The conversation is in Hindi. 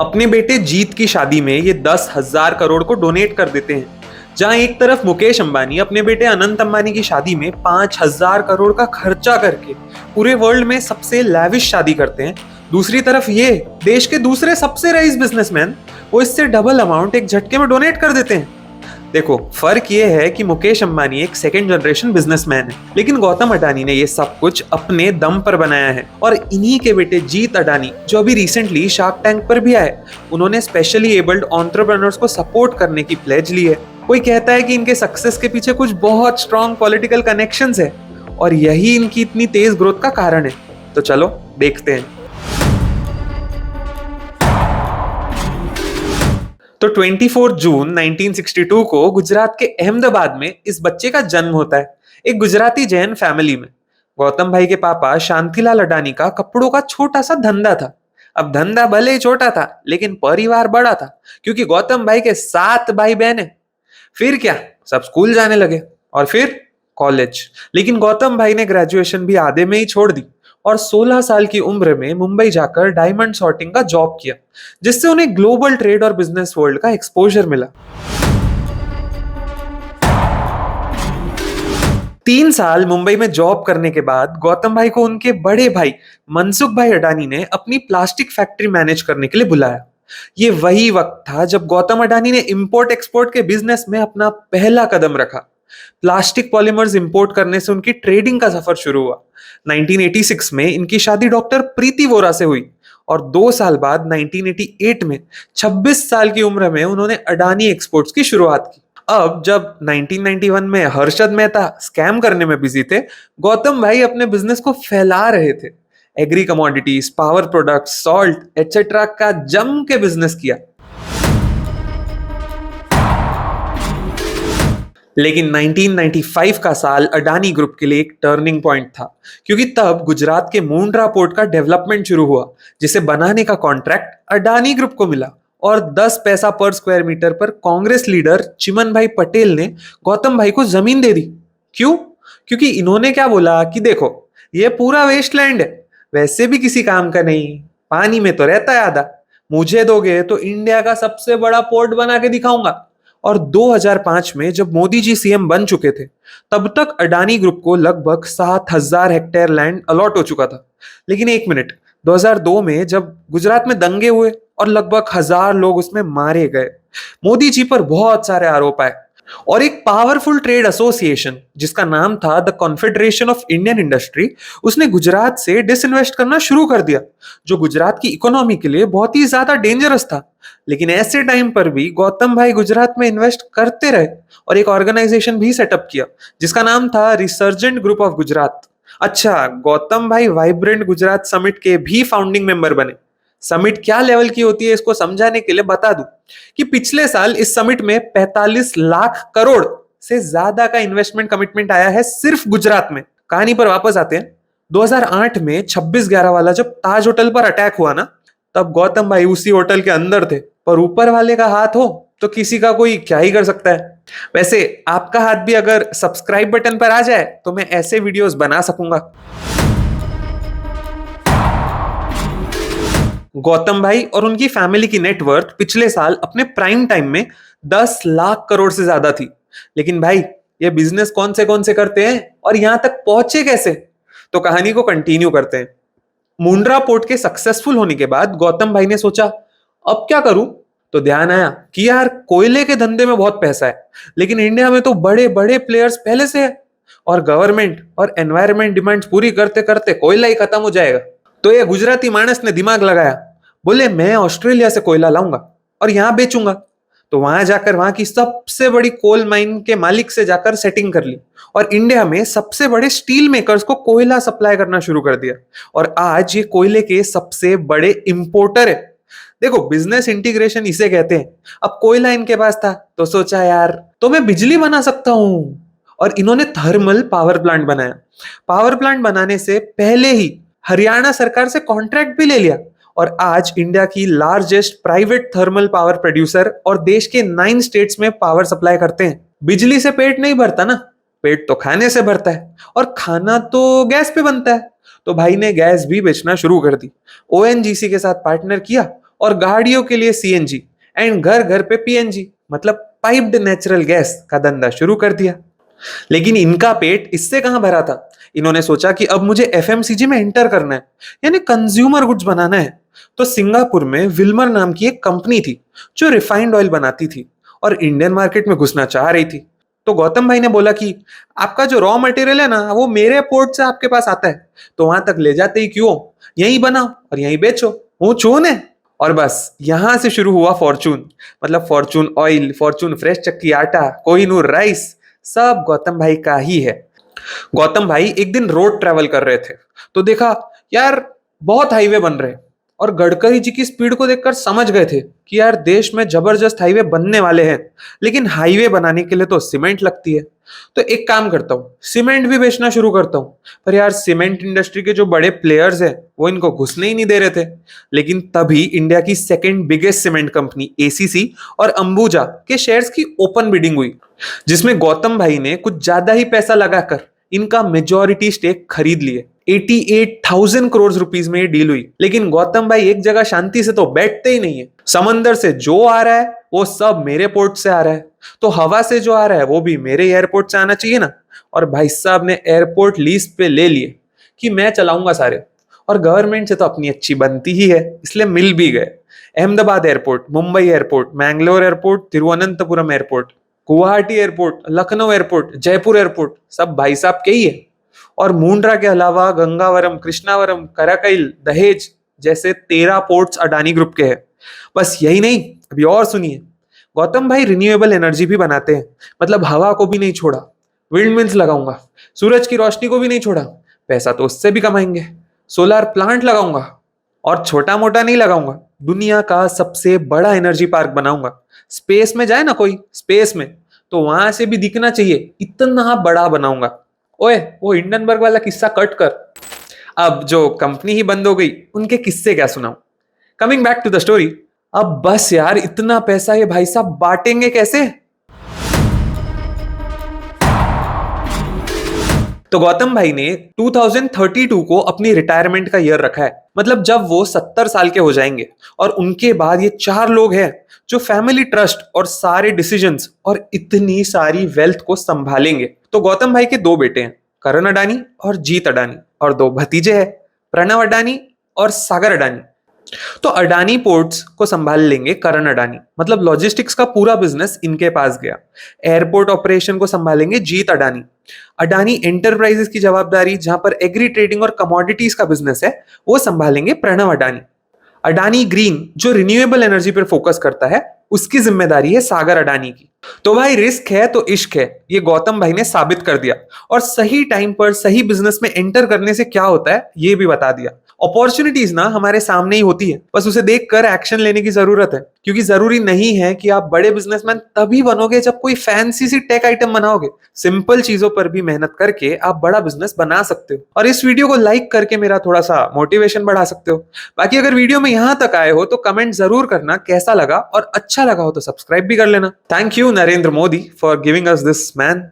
अपने बेटे जीत की शादी में ये 10,000 करोड़ को डोनेट कर देते हैं। जहां एक तरफ मुकेश अंबानी अपने बेटे अनंत अंबानी की शादी में 5,000 करोड़ का खर्चा करके पूरे वर्ल्ड में सबसे लैविश शादी करते हैं, दूसरी तरफ ये देश के दूसरे सबसे रईस बिजनेसमैन वो इससे डबल अमाउंट एक झटके में डोनेट कर देते हैं। देखो, फर्क ये है कि मुकेश अंबानी एक सेकंड जनरेशन बिजनेसमैन है, लेकिन गौतम अडानी ने ये सब कुछ अपने दम पर बनाया है। और इन्हीं के बेटे जीत अडानी, जो अभी रिसेंटली शार्क टैंक पर भी आए, उन्होंने स्पेशली एबल्ड एंटरप्रेन्योर्स को सपोर्ट करने की प्लेज ली है। कोई कहता है कि इनके सक्सेस के पीछे कुछ बहुत स्ट्रॉन्ग पॉलिटिकल कनेक्शंस है और यही इनकी इतनी तेज ग्रोथ का कारण है। तो चलो देखते हैं। तो 24 जून 1962 को गुजरात के अहमदाबाद में इस बच्चे का जन्म होता है, एक गुजराती जैन फैमिली में। गौतम भाई के पापा शांतिलाल अडानी का कपड़ों का छोटा सा धंधा था। अब धंधा भले ही छोटा था, लेकिन परिवार बड़ा था, क्योंकि गौतम भाई के 7 भाई बहन है। फिर क्या, सब स्कूल जाने लगे और फिर कॉलेज। लेकिन गौतम भाई ने ग्रेजुएशन भी आधे में ही छोड़ दी और 16 साल की उम्र में मुंबई जाकर डायमंड सॉर्टिंग का जॉब किया, जिससे उन्हें ग्लोबल ट्रेड और बिजनेस वर्ल्ड का एक्सपोजर मिला। 3 साल मुंबई में जॉब करने के बाद गौतम भाई को उनके बड़े भाई मनसुख भाई अडानी ने अपनी प्लास्टिक फैक्ट्री मैनेज करने के लिए बुलाया। ये वही वक्त था जब गौतम अडानी ने इंपोर्ट एक्सपोर्ट के बिजनेस में अपना पहला कदम रखा। प्लास्टिक पॉलीमर्स इंपोर्ट करने से उनकी ट्रेडिंग का सफर शुरू हुआ। 1986 में इनकी शादी डॉक्टर प्रीति वोरा से हुई और 2 साल बाद 1988 में 26 साल की उम्र में उन्होंने अडानी एक्सपोर्ट्स की शुरुआत की। अब जब 1991 में हर्षद मेहता स्कैम करने में बिजी थे, गौतम भाई अपने बिजनेस को फैला रहे थे। Agree commodities, power products, salt etcetera का जम के बिजनेस किया। लेकिन 1995 का साल अडानी ग्रुप के लिए एक टर्निंग पॉइंट था, क्योंकि तब गुजरात के मुंड्रा पोर्ट का डेवलपमेंट शुरू हुआ, जिसे बनाने का कॉन्ट्रैक्ट अडानी ग्रुप को मिला। और 10 पैसा पर स्क्वायर मीटर पर कांग्रेस लीडर चिमन भाई पटेल ने गौतम भाई को जमीन दे दी। क्यों? क्योंकि इन्होंने क्या बोला कि देखो, ये पूरा वेस्टलैंड है, वैसे भी किसी काम का नहीं, पानी में तो रहता है आधा, मुझे दोगे तो इंडिया का सबसे बड़ा पोर्ट बना के दिखाऊंगा। और 2005 में जब मोदी जी सीएम बन चुके थे, तब तक अडानी ग्रुप को लगभग 7,000 हेक्टेयर लैंड अलॉट हो चुका था। लेकिन एक मिनट, 2002 में जब गुजरात में दंगे हुए और लगभग 1,000 लोग उसमें मारे गए, मोदी जी पर बहुत सारे आरोप आए और एक पावरफुल ट्रेड एसोसिएशन जिसका नाम था the confederation of Indian industry, उसने गुजरात से डिसइन्वेस्ट करना शुरू कर दिया, जो गुजरात की इकोनॉमी के लिए बहुत ही ज्यादा डेंजरस था। लेकिन ऐसे टाइम पर भी गौतम भाई गुजरात में इन्वेस्ट करते रहे और एक ऑर्गेनाइजेशन भी सेटअप किया जिसका नाम था रिसर्जेंट ग्रुप ऑफ गुजरात। अच्छा, गौतम भाई वाइब्रेंट गुजरात समिट के भी फाउंडिंग मेंबर बने। समिट क्या लेवल की होती है इसको समझाने के लिए बता दूं कि पिछले साल इस समिट में 45 लाख करोड़ से ज्यादा का इन्वेस्टमेंट कमिटमेंट आया है सिर्फ गुजरात में। कहानी पर वापस आते हैं। 2008 में 26/11 वाला जब ताज होटल पर अटैक हुआ ना, तब गौतम भाई उसी होटल के अंदर थे, पर ऊपर वाले का हाथ हो तो किसी का कोई क्या ही कर सकता है। वैसे आपका हाथ भी अगर सब्सक्राइब बटन पर आ जाए तो मैं ऐसे वीडियोस बना सकूंगा। गौतम भाई और उनकी फैमिली की नेटवर्थ पिछले साल अपने प्राइम टाइम में 10 लाख करोड़ से ज्यादा थी। लेकिन भाई, ये बिजनेस कौन से करते हैं और यहां तक पहुंचे कैसे? तो कहानी को कंटिन्यू करते हैं। मुंड्रा पोर्ट के सक्सेसफुल होने के बाद गौतम भाई ने सोचा, अब क्या करूं? तो ध्यान आया कि यार, कोयले के धंधे में बहुत पैसा है, लेकिन इंडिया में तो बड़े बड़े प्लेयर्स पहले से है और गवर्नमेंट और एनवायरमेंट डिमांड्स पूरी करते करते कोयला ही खत्म हो जाएगा। तो ये गुजराती मानस ने दिमाग लगाया, बोले मैं ऑस्ट्रेलिया से कोयला लाऊंगा और यहां बेचूंगा। तो वहां जाकर वहां की सबसे बड़ी कोल माइन के मालिक से जाकर सेटिंग कर ली और इंडिया में सबसे बड़े स्टील मेकर्स को कोयला सप्लाई करना शुरू कर दिया और आज ये कोयले के सबसे बड़े इंपोर्टर है। देखो, बिजनेस इंटीग्रेशन इसे कहते हैं। अब कोयला इनके पास था तो सोचा, यार तो मैं बिजली बना सकता हूं, और इन्होंने थर्मल पावर प्लांट बनाया। पावर प्लांट बनाने से पहले ही हरियाणा सरकार से कॉन्ट्रैक्ट भी ले लिया और आज इंडिया की largest private thermal power producer और देश के 9 स्टेट्स में पावर सप्लाई करते हैं। बिजली से पेट नहीं भरता ना, पेट तो खाने से भरता है और खाना तो गैस पे बनता है। तो भाई ने गैस भी बेचना शुरू कर दी, ओएनजीसी के साथ पार्टनर किया और गाड़ियों के लिए सीएनजी एंड घर घर पे पीएनजी मतलब पाइप्ड नेचुरल गैस का धंधा शुरू कर दिया। लेकिन इनका पेट इससे कहां भरा था। इन्होंने सोचा कि अब मुझे एफएमसीजी में एंटर करना है, यानी कंज्यूमर गुड्स बनाना है। तो सिंगापुर में विल्मर नाम की एक कंपनी थी जो रिफाइंड ऑयल बनाती थी और इंडियन मार्केट में घुसना चाह रही थी। तो गौतम भाई ने बोला कि आपका जो रॉ मटेरियल है ना वो मेरे पोर्ट से आपके पास आता है, तो वहां तक ले जाते ही क्यों, यहीं बनाओ और यहीं बेचो, वो चून है। और बस यहां से शुरू हुआ फॉर्चून, मतलब फॉर्चून ऑयल, फॉर्चून फ्रेश चक्की आटा, कोहिनूर राइस, सब गौतम भाई का ही है। गौतम भाई एक दिन रोड ट्रैवल कर रहे थे तो देखा यार बहुत हाईवे बन रहे, और गडकरी जी की स्पीड को देखकर समझ गए थे कि यार देश में जबरदस्त हाईवे बनने वाले हैं, लेकिन हाईवे बनाने के लिए तो सीमेंट लगती है। तो एक काम करता हूँ, सीमेंट भी बेचना शुरू करता हूँ। पर यार सीमेंट इंडस्ट्री के जो बड़े प्लेयर्स हैं वो इनको घुसने ही नहीं दे रहे थे। लेकिन तभी इंडिया की second biggest cement company ACC और अंबुजा के शेयर्स की ओपन बिडिंग हुई, जिसमें गौतम भाई ने कुछ ज्यादा ही पैसा लगाकर इनका मेजॉरिटी स्टेक खरीद लिए। 88,000 करोड़ रुपीस में ये डील हुई। लेकिन गौतम भाई एक जगह शांति से तो बैठते ही नहीं है। समंदर से जो आ रहा है वो सब मेरे पोर्ट से आ रहा है, तो हवा से जो आ रहा है वो भी मेरे एयरपोर्ट से आना चाहिए ना। और भाई साहब ने एयरपोर्ट लीज पे ले लिए कि मैं चलाऊंगा सारे, और गवर्नमेंट से तो अपनी अच्छी बनती ही है, इसलिए मिल भी गए। Ahmedabad airport, Mumbai airport, Mangalore airport, Thiruvananthapuram airport, Guwahati airport, Lucknow airport, Jaipur airport, सब भाई साहब के ही है। और मुंड्रा के अलावा गंगावरम, कृष्णावरम, कराकैल, दहेज जैसे 13 पोर्ट्स अडानी ग्रुप के हैं। बस यही नहीं, अभी और सुनिए, गौतम भाई रिन्यूएबल एनर्जी भी बनाते हैं, मतलब हवा को भी नहीं छोड़ा, विंड मिल्स लगाऊंगा, सूरज की रोशनी को भी नहीं छोड़ा, पैसा तो उससे भी कमाएंगे, सोलर प्लांट लगाऊंगा, और छोटा मोटा नहीं लगाऊंगा, दुनिया का सबसे बड़ा एनर्जी पार्क बनाऊंगा। स्पेस में जाए ना कोई, स्पेस में, तो वहां से भी दिखना चाहिए, इतना बड़ा बनाऊंगा। ओए वो हिंडनबर्ग वाला किस्सा कट कर, अब जो कंपनी ही बंद हो गई उनके किस्से क्या सुनाऊं। Coming back to the story, अब बस यार इतना पैसा ये भाई साहब बांटेंगे कैसे। तो गौतम भाई ने 2032 को अपनी रिटायरमेंट का ईयर रखा है, मतलब जब वो 70 साल के हो जाएंगे। और उनके बाद ये 4 लोग हैं जो फैमिली ट्रस्ट और सारे डिसीजंस और इतनी सारी वेल्थ को संभालेंगे। तो गौतम भाई के 2 बेटे हैं, करण अडानी और जीत अडानी, और 2 भतीजे हैं, प्रणव अडानी और सागर अडानी। तो अडानी पोर्ट्स को संभाल लेंगे करण अडानी, मतलब लॉजिस्टिक्स का पूरा बिजनेस इनके पास गया। एयरपोर्ट ऑपरेशन को संभालेंगे जीत अडानी। अडानी एंटरप्राइजेस की जवाबदारी, जहां पर एग्री ट्रेडिंग और कमोडिटीज का बिजनेस है, वो संभालेंगे प्रणव अडानी। अडानी ग्रीन जो रिन्यूएबल एनर्जी पर फोकस करता है, उसकी जिम्मेदारी है सागर अडानी की। तो भाई रिस्क है तो इश्क है, ये गौतम भाई ने साबित कर दिया, और सही टाइम पर सही बिजनेस में एंटर करने से क्या होता है ये भी बता दिया। अपॉर्चुनिटीज ना हमारे सामने ही होती है, बस उसे देखकर एक्शन लेने की जरूरत है। क्योंकि जरूरी नहीं है कि आप बड़े बिजनेसमैन तभी बनोगे जब कोई फैंसी सी टेक आइटम बनाओगे। सिंपल चीजों पर भी मेहनत करके आप बड़ा बिजनेस बना सकते हो। और इस वीडियो को लाइक करके मेरा थोड़ा सा मोटिवेशन बढ़ा सकते हो। बाकी अगर वीडियो में यहां तक आए हो तो कमेंट जरूर करना कैसा लगा, और अच्छा लगा हो तो सब्सक्राइब भी कर लेना। Thank you Narendra Modi for giving us this man.